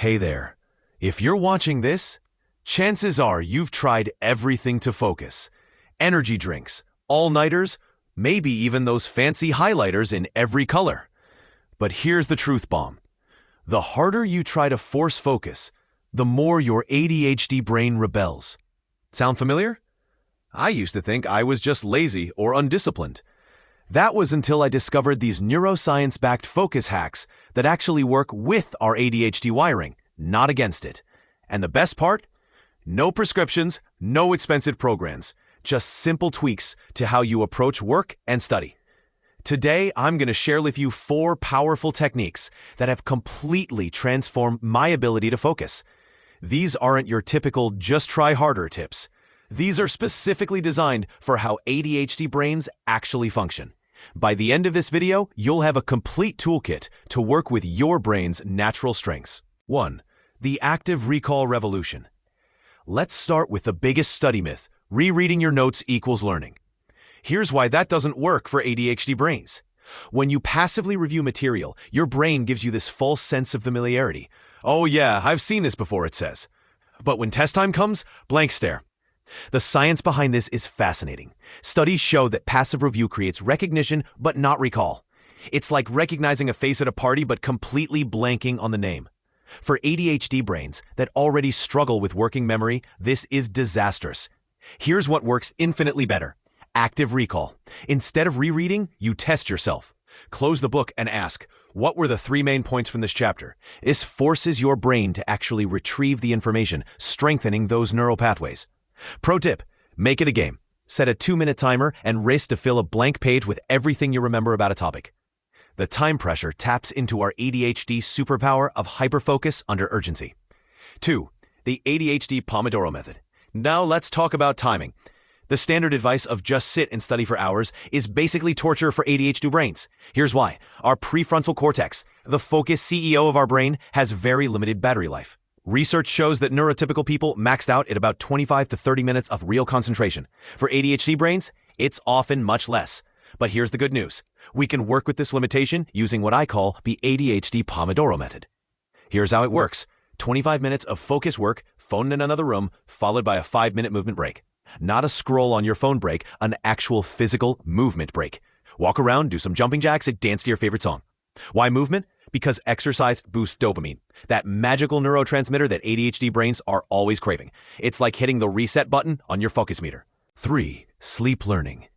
Hey there. If you're watching this, chances are you've tried everything to focus. Energy drinks, all-nighters, maybe even those fancy highlighters in every color. But here's the truth bomb. The harder you try to force focus, the more your ADHD brain rebels. Sound familiar? I used to think I was just lazy or undisciplined. That was until I discovered these neuroscience-backed focus hacks that actually work with our ADHD wiring, not against it. And the best part? No prescriptions, no expensive programs, just simple tweaks to how you approach work and study. Today, I'm going to share with you 4 powerful techniques that have completely transformed my ability to focus. These aren't your typical just try harder tips. These are specifically designed for how ADHD brains actually function. By the end of this video, you'll have a complete toolkit to work with your brain's natural strengths. 1. The active recall revolution. Let's start with the biggest study myth: rereading your notes equals learning. Here's why that doesn't work for ADHD brains. When you passively review material, your brain gives you this false sense of familiarity. Oh yeah, I've seen this before, it says. But when test time comes, blank stare. The science behind this is fascinating. Studies show that passive review creates recognition but not recall. It's like recognizing a face at a party but completely blanking on the name. For ADHD brains that already struggle with working memory, this is disastrous. Here's what works infinitely better. Active recall. Instead of rereading, you test yourself. Close the book and ask, what were the 3 main points from this chapter? This forces your brain to actually retrieve the information, strengthening those neural pathways. Pro tip, make it a game. Set a 2-minute timer and race to fill a blank page with everything you remember about a topic. The time pressure taps into our ADHD superpower of hyperfocus under urgency. 2. The ADHD Pomodoro method. Now let's talk about timing. The standard advice of just sit and study for hours is basically torture for ADHD brains. Here's why. Our prefrontal cortex, the focus CEO of our brain, has very limited battery life. Research shows that neurotypical people maxed out at about 25 to 30 minutes of real concentration. For ADHD brains, it's often much less. But here's the good news. We can work with this limitation using what I call the ADHD Pomodoro method. Here's how it works. 25 minutes of focus work, phone in another room, followed by a 5-minute movement break. Not a scroll on your phone break, an actual physical movement break. Walk around, do some jumping jacks, and dance to your favorite song. Why movement? Because exercise boosts dopamine, that magical neurotransmitter that ADHD brains are always craving. It's like hitting the reset button on your focus meter. 3. Sleep learning.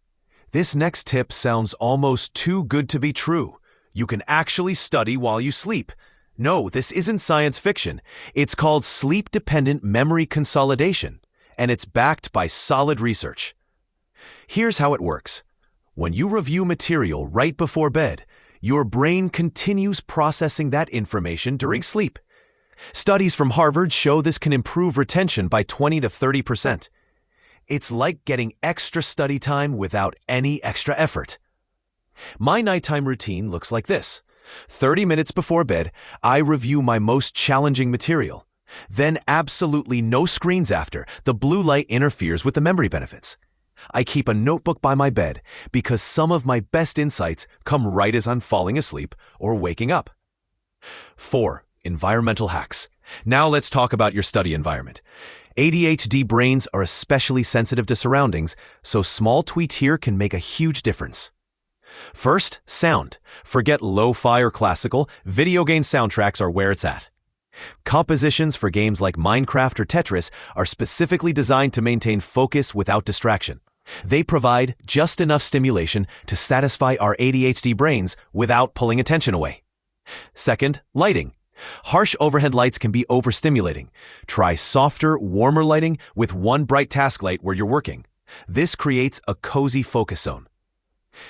This next tip sounds almost too good to be true. You can actually study while you sleep. No, this isn't science fiction. It's called sleep-dependent memory consolidation, and it's backed by solid research. Here's how it works. When you review material right before bed, your brain continues processing that information during sleep. Studies from Harvard show this can improve retention by 20 to 30%. It's like getting extra study time without any extra effort. My nighttime routine looks like this. 30 minutes before bed, I review my most challenging material. Then absolutely no screens after. The blue light interferes with the memory benefits. I keep a notebook by my bed because some of my best insights come right as I'm falling asleep or waking up. 4. Environmental hacks. Now let's talk about your study environment. ADHD brains are especially sensitive to surroundings, so small tweaks here can make a huge difference. First, sound. Forget lo-fi or classical, video game soundtracks are where it's at. Compositions for games like Minecraft or Tetris are specifically designed to maintain focus without distraction. They provide just enough stimulation to satisfy our ADHD brains without pulling attention away. Second, lighting. Harsh overhead lights can be overstimulating. Try softer, warmer lighting with one bright task light where you're working. This creates a cozy focus zone.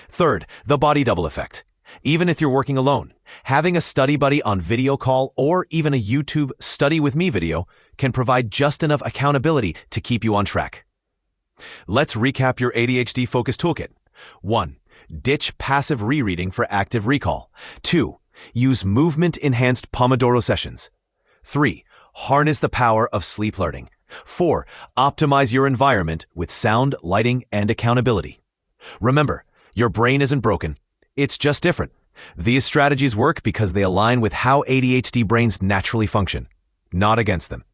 Third, the body double effect. Even if you're working alone, having a study buddy on video call or even a YouTube study with me video can provide just enough accountability to keep you on track. Let's recap your ADHD focus toolkit. 1. Ditch passive rereading for active recall. 2. Use movement-enhanced Pomodoro sessions. 3. Harness the power of sleep learning. 4. Optimize your environment with sound, lighting, and accountability. Remember, your brain isn't broken. It's just different. These strategies work because they align with how ADHD brains naturally function. not against them.